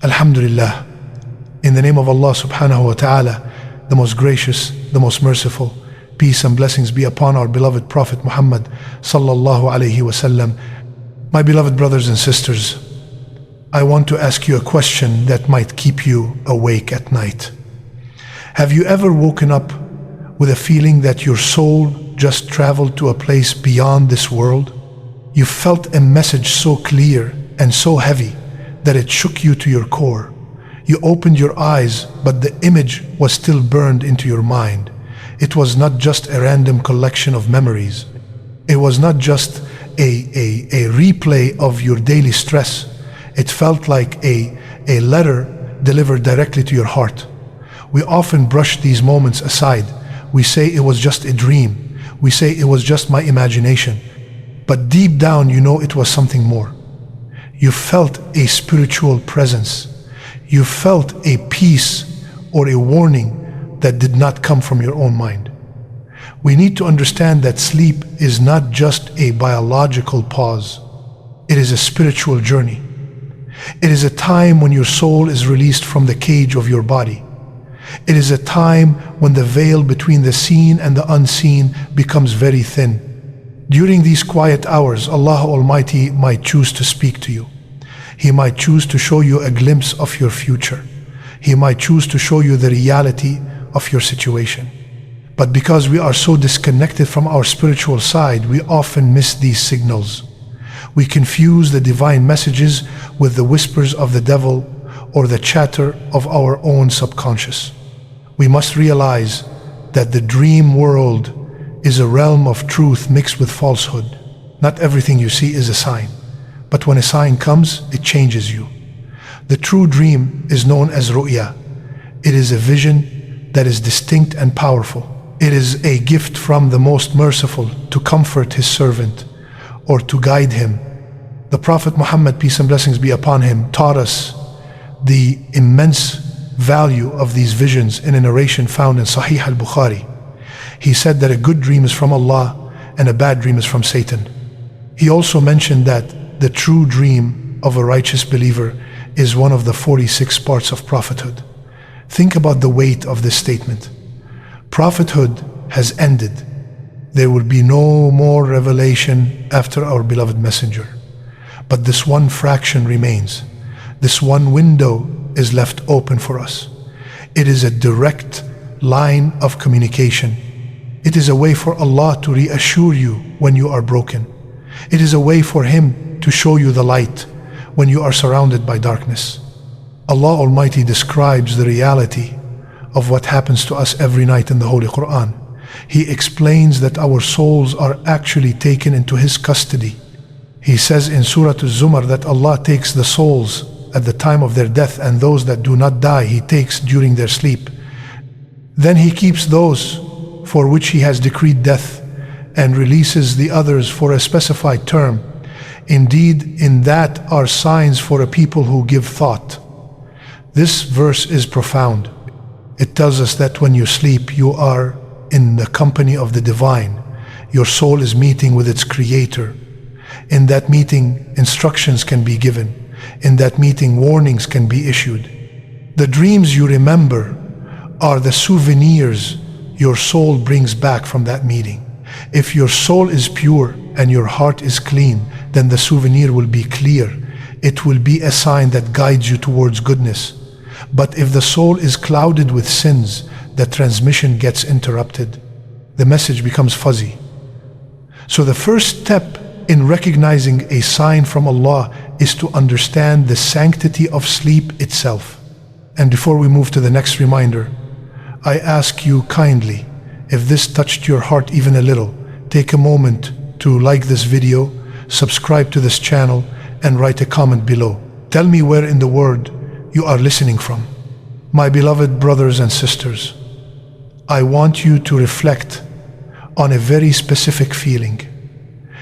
Alhamdulillah, in the name of Allah subhanahu wa ta'ala, the most gracious, the most merciful, peace and blessings be upon our beloved Prophet Muhammad sallallahu alayhi wasallam. My beloved brothers and sisters, I want to ask you a question that might keep you awake at night. Have you ever woken up with a feeling that your soul just traveled to a place beyond this world? You felt a message so clear and so heavy that it shook you to your core. You opened your eyes, but the image was still burned into your mind. It was not just a random collection of memories. It was not just a replay of your daily stress. It felt like a letter delivered directly to your heart. We often brush these moments aside. We say it was just a dream. We say it was just my imagination. But deep down, you know it was something more. You felt a spiritual presence. You felt a peace or a warning that did not come from your own mind. We need to understand that sleep is not just a biological pause. It is a spiritual journey. It is a time when your soul is released from the cage of your body. It is a time when the veil between the seen and the unseen becomes very thin. During these quiet hours, Allah Almighty might choose to speak to you. He might choose to show you a glimpse of your future. He might choose to show you the reality of your situation. But because we are so disconnected from our spiritual side, we often miss these signals. We confuse the divine messages with the whispers of the devil or the chatter of our own subconscious. We must realize that the dream world is a realm of truth mixed with falsehood. Not everything you see is a sign, but when a sign comes, it changes you. The true dream is known as Ru'ya. It is a vision that is distinct and powerful. It is a gift from the Most Merciful to comfort His servant or to guide him. The Prophet Muhammad, peace and blessings be upon him, taught us the immense value of these visions in a narration found in Sahih al-Bukhari. He said that a good dream is from Allah and a bad dream is from Satan. He also mentioned that the true dream of a righteous believer is one of the 46 parts of prophethood. Think about the weight of this statement. Prophethood has ended. There will be no more revelation after our beloved messenger. But this one fraction remains. This one window is left open for us. It is a direct line of communication. It is a way for Allah to reassure you when you are broken. It is a way for Him to show you the light when you are surrounded by darkness. Allah Almighty describes the reality of what happens to us every night in the Holy Quran. He explains that our souls are actually taken into His custody. He says in Surah Al-Zumar that Allah takes the souls at the time of their death, and those that do not die He takes during their sleep. Then He keeps those for which He has decreed death and releases the others for a specified term. Indeed, in that are signs for a people who give thought. This verse is profound. It tells us that when you sleep, you are in the company of the divine. Your soul is meeting with its Creator. In that meeting, instructions can be given. In that meeting, warnings can be issued. The dreams you remember are the souvenirs your soul brings back from that meeting. If your soul is pure and your heart is clean, then the souvenir will be clear. It will be a sign that guides you towards goodness. But if the soul is clouded with sins, the transmission gets interrupted. The message becomes fuzzy. So the first step in recognizing a sign from Allah is to understand the sanctity of sleep itself. And before we move to the next reminder, I ask you kindly, if this touched your heart even a little, take a moment to like this video, subscribe to this channel, and write a comment below. Tell me where in the world you are listening from. My beloved brothers and sisters, I want you to reflect on a very specific feeling.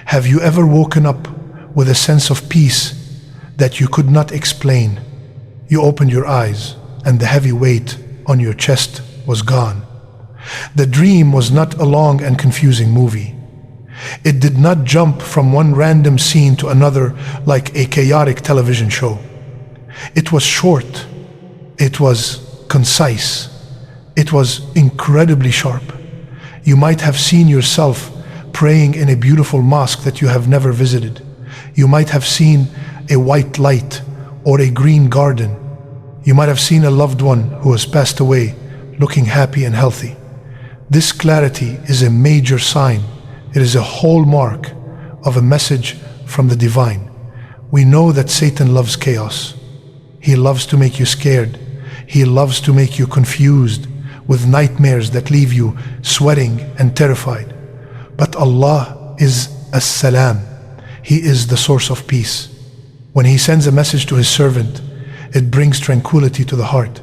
Have you ever woken up with a sense of peace that you could not explain? You opened your eyes and the heavy weight on your chest was gone. The dream was not a long and confusing movie. It did not jump from one random scene to another like a chaotic television show. It was short, it was concise, it was incredibly sharp. You might have seen yourself praying in a beautiful mosque that you have never visited. You might have seen a white light or a green garden. You might have seen a loved one who has passed away looking happy and healthy. This clarity is a major sign. It is a hallmark of a message from the divine. We know that Satan loves chaos. He loves to make you scared. He loves to make you confused with nightmares that leave you sweating and terrified. But Allah is As-Salam. He is the source of peace. When He sends a message to His servant, it brings tranquility to the heart.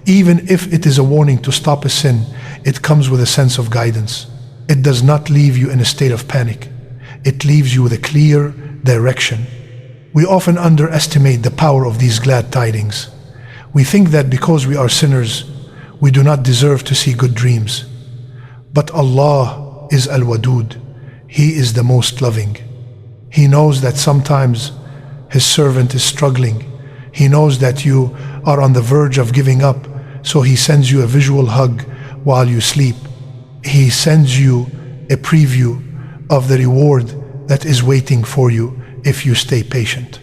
Even if it is a warning to stop a sin, it comes with a sense of guidance. It does not leave you in a state of panic. It leaves you with a clear direction. We often underestimate the power of these glad tidings. We think that because we are sinners, we do not deserve to see good dreams. But Allah is Al-Wadud. He is the most loving. He knows that sometimes His servant is struggling. He knows that you are on the verge of giving up, so He sends you a visual hug while you sleep. He sends you a preview of the reward that is waiting for you if you stay patient.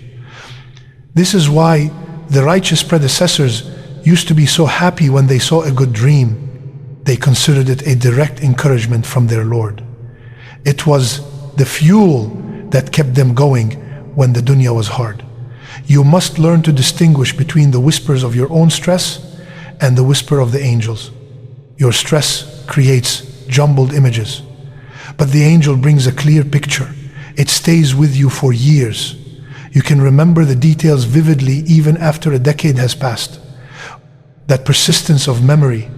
This is why the righteous predecessors used to be so happy when they saw a good dream. They considered it a direct encouragement from their Lord. It was the fuel that kept them going when the dunya was hard. You must learn to distinguish between the whispers of your own stress and the whisper of the angels. Your stress creates jumbled images, but the angel brings a clear picture. It stays with you for years. You can remember the details vividly even after a decade has passed. That persistence of memory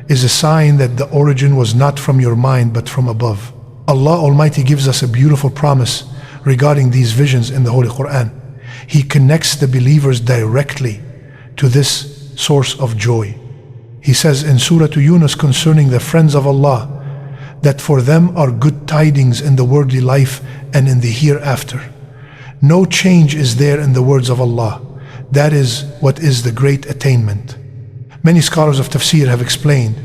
is a sign that the origin was not from your mind but from above. Allah Almighty gives us a beautiful promise regarding these visions in the Holy Quran. He connects the believers directly to this source of joy. He says in Surah Yunus concerning the friends of Allah that for them are good tidings in the worldly life and in the hereafter. No change is there in the words of Allah. That is what is the great attainment. Many scholars of tafsir have explained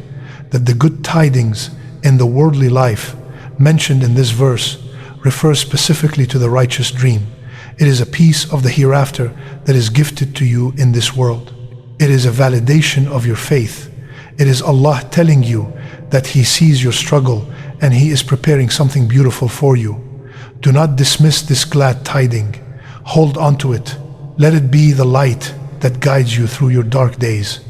that the good tidings in the worldly life mentioned in this verse refers specifically to the righteous dream. It is a piece of the hereafter that is gifted to you in this world. It is a validation of your faith. It is Allah telling you that He sees your struggle and He is preparing something beautiful for you. Do not dismiss this glad tiding. Hold on to it. Let it be the light that guides you through your dark days.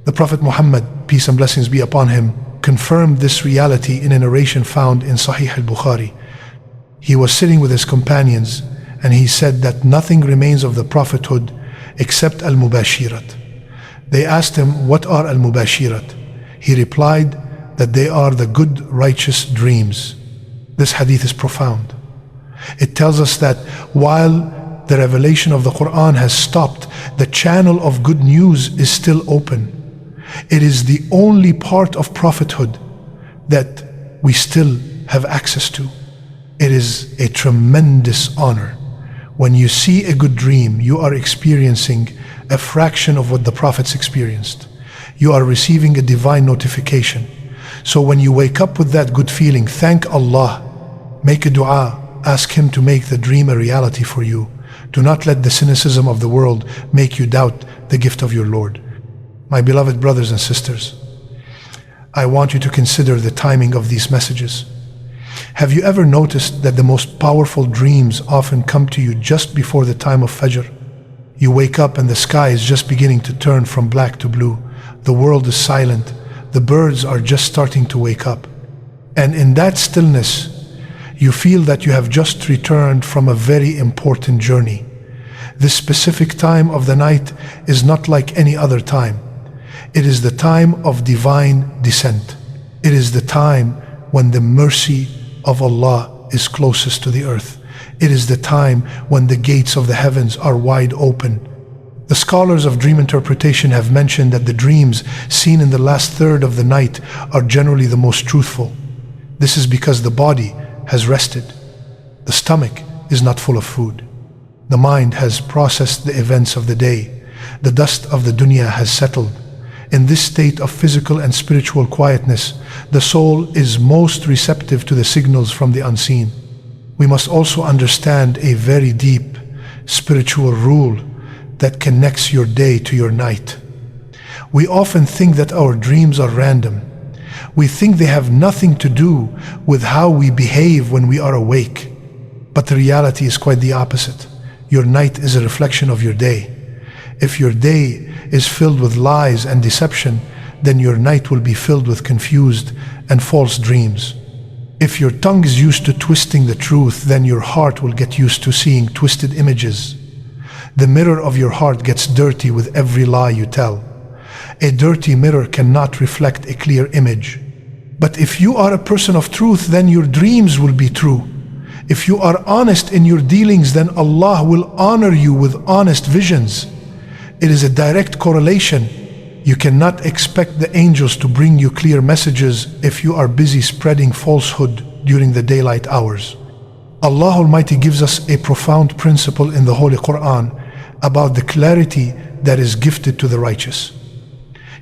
The Prophet Muhammad, peace and blessings be upon him, confirmed this reality in a narration found in Sahih al-Bukhari. He was sitting with his companions and he said that nothing remains of the prophethood except al-Mubashirat. They asked him, what are al-Mubashirat? He replied that they are the good righteous dreams. This hadith is profound. It tells us that while the revelation of the Quran has stopped, the channel of good news is still open. It is the only part of prophethood that we still have access to. It is a tremendous honor. When you see a good dream, you are experiencing a fraction of what the prophets experienced. You are receiving a divine notification. So when you wake up with that good feeling, thank Allah, make a dua, ask Him to make the dream a reality for you. Do not let the cynicism of the world make you doubt the gift of your Lord. My beloved brothers and sisters, I want you to consider the timing of these messages. Have you ever noticed that the most powerful dreams often come to you just before the time of Fajr? You wake up and the sky is just beginning to turn from black to blue. The world is silent. The birds are just starting to wake up. And in that stillness, you feel that you have just returned from a very important journey. This specific time of the night is not like any other time. It is the time of divine descent. It is the time when the mercy of Allah is closest to the earth. It is the time when the gates of the heavens are wide open. The scholars of dream interpretation have mentioned that the dreams seen in the last third of the night are generally the most truthful. This is because the body has rested. The stomach is not full of food. The mind has processed the events of the day. The dust of the dunya has settled. In this state of physical and spiritual quietness, the soul is most receptive to the signals from the unseen. We must also understand a very deep spiritual rule that connects your day to your night. We often think that our dreams are random. We think they have nothing to do with how we behave when we are awake. But the reality is quite the opposite. Your night is a reflection of your day. If your day is filled with lies and deception, then your night will be filled with confused and false dreams. If your tongue is used to twisting the truth, then your heart will get used to seeing twisted images. The mirror of your heart gets dirty with every lie you tell. A dirty mirror cannot reflect a clear image. But if you are a person of truth, then your dreams will be true. If you are honest in your dealings, then Allah will honor you with honest visions. It is a direct correlation. You cannot expect the angels to bring you clear messages if you are busy spreading falsehood during the daylight hours. Allah Almighty gives us a profound principle in the Holy Quran about the clarity that is gifted to the righteous.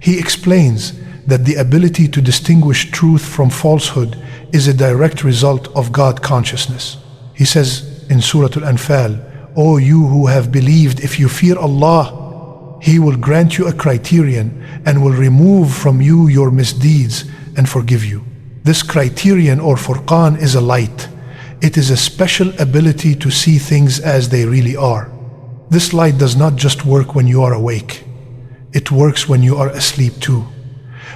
He explains that the ability to distinguish truth from falsehood is a direct result of God consciousness. He says in Surah Al-Anfal, "O you who have believed, if you fear Allah, He will grant you a criterion and will remove from you your misdeeds and forgive you." This criterion or Furqan is a light. It is a special ability to see things as they really are. This light does not just work when you are awake. It works when you are asleep too.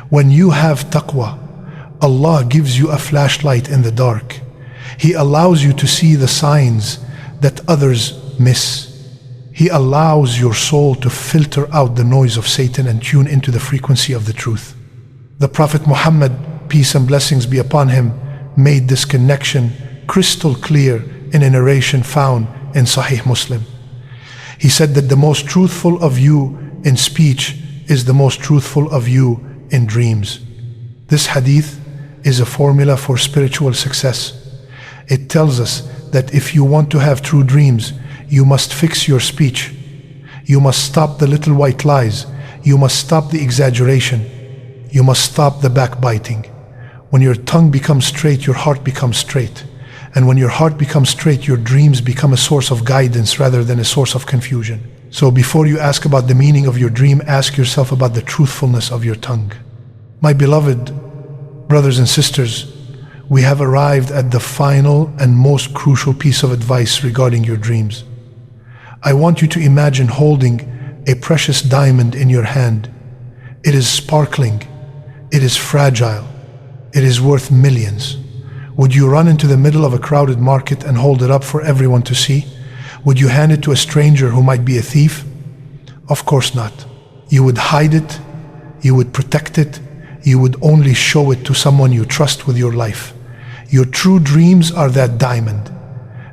When you have taqwa, Allah gives you a flashlight in the dark. He allows you to see the signs that others miss. He allows your soul to filter out the noise of Satan and tune into the frequency of the truth. The Prophet Muhammad, peace and blessings be upon him, made this connection crystal clear in a narration found in Sahih Muslim. He said that the most truthful of you in speech is the most truthful of you in dreams. This hadith is a formula for spiritual success. It tells us that if you want to have true dreams, you must fix your speech. You must stop the little white lies. You must stop the exaggeration. You must stop the backbiting. When your tongue becomes straight, your heart becomes straight. And when your heart becomes straight, your dreams become a source of guidance rather than a source of confusion. So before you ask about the meaning of your dream, ask yourself about the truthfulness of your tongue. My beloved brothers and sisters, we have arrived at the final and most crucial piece of advice regarding your dreams. I want you to imagine holding a precious diamond in your hand. It is sparkling. It is fragile. It is worth millions. Would you run into the middle of a crowded market and hold it up for everyone to see? Would you hand it to a stranger who might be a thief? Of course not. You would hide it. You would protect it. You would only show it to someone you trust with your life. Your true dreams are that diamond.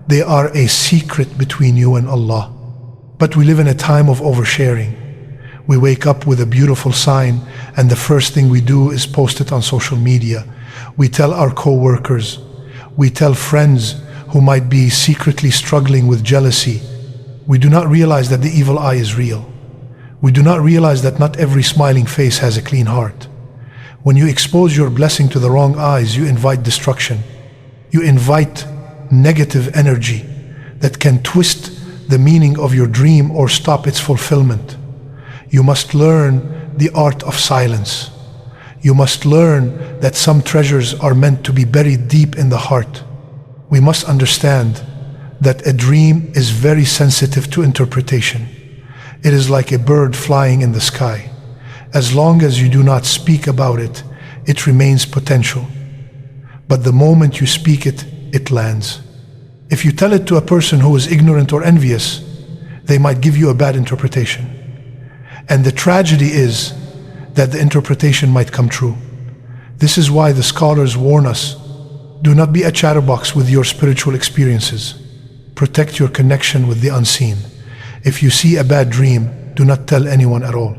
They are a secret between you and Allah. But we live in a time of oversharing. We wake up with a beautiful sign and the first thing we do is post it on social media. We tell our co-workers. We tell friends who might be secretly struggling with jealousy. We do not realize that the evil eye is real. We do not realize that not every smiling face has a clean heart. When you expose your blessing to the wrong eyes, you invite destruction. You invite negative energy that can twist the meaning of your dream or stop its fulfillment. You must learn the art of silence. You must learn that some treasures are meant to be buried deep in the heart. We must understand that a dream is very sensitive to interpretation. It is like a bird flying in the sky. As long as you do not speak about it, it remains potential. But the moment you speak it, it lands. If you tell it to a person who is ignorant or envious, they might give you a bad interpretation. And the tragedy is that the interpretation might come true. This is why the scholars warn us, do not be a chatterbox with your spiritual experiences. Protect your connection with the unseen. If you see a bad dream, do not tell anyone at all.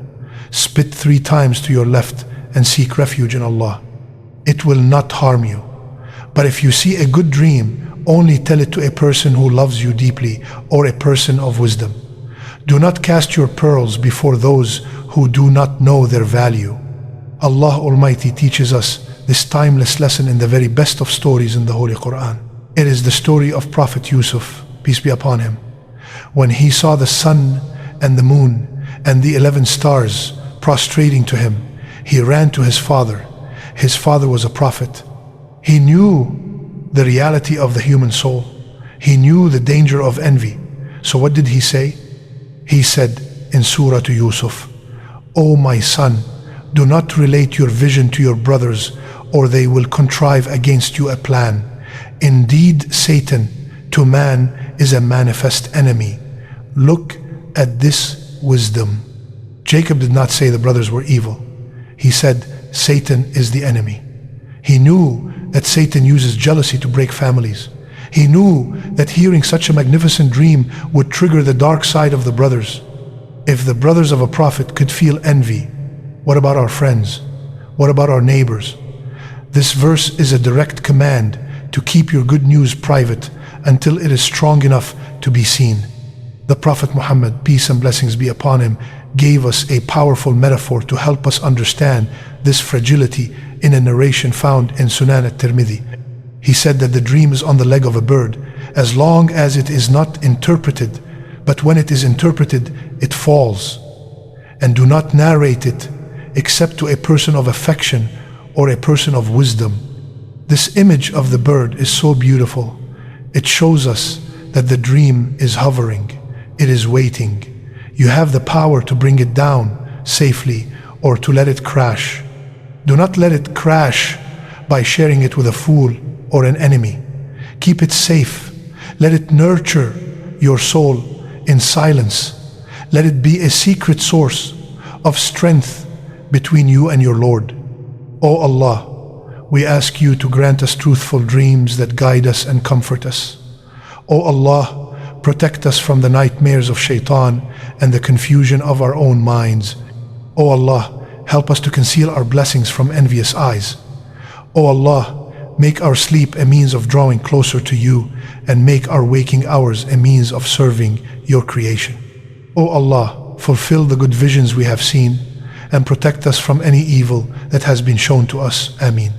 Spit 3 times to your left and seek refuge in Allah. It will not harm you. But if you see a good dream, only tell it to a person who loves you deeply or a person of wisdom. Do not cast your pearls before those who do not know their value. Allah Almighty teaches us this timeless lesson in the very best of stories in the Holy Quran. It is the story of Prophet Yusuf, peace be upon him. When he saw the sun and the moon and the 11 stars prostrating to him, he ran to his father. His father was a prophet. He knew the reality of the human soul. He knew the danger of envy. So what did he say? He said in Surah to Yusuf, "O my son, do not relate your vision to your brothers, or they will contrive against you a plan. Indeed, Satan to man is a manifest enemy. Look at this wisdom." Jacob did not say the brothers were evil. He said Satan is the enemy. He knew that Satan uses jealousy to break families. He knew that hearing such a magnificent dream would trigger the dark side of the brothers. If the brothers of a prophet could feel envy, what about our friends? What about our neighbors? This verse is a direct command to keep your good news private until it is strong enough to be seen. The Prophet Muhammad, peace and blessings be upon him, gave us a powerful metaphor to help us understand this fragility in a narration found in Sunan at-Tirmidhi. He said that the dream is on the leg of a bird as long as it is not interpreted, but when it is interpreted, it falls. And do not narrate it except to a person of affection or a person of wisdom. This image of the bird is so beautiful. It shows us that the dream is hovering, it is waiting. You have the power to bring it down safely or to let it crash. Do not let it crash by sharing it with a fool or an enemy. Keep it safe. Let it nurture your soul in silence. Let it be a secret source of strength between you and your Lord. O Allah, we ask you to grant us truthful dreams that guide us and comfort us. O Allah, protect us from the nightmares of Shaitan and the confusion of our own minds. O Allah, help us to conceal our blessings from envious eyes. O Allah, make our sleep a means of drawing closer to you, and make our waking hours a means of serving your creation. O Allah, fulfill the good visions we have seen, and protect us from any evil that has been shown to us. Ameen.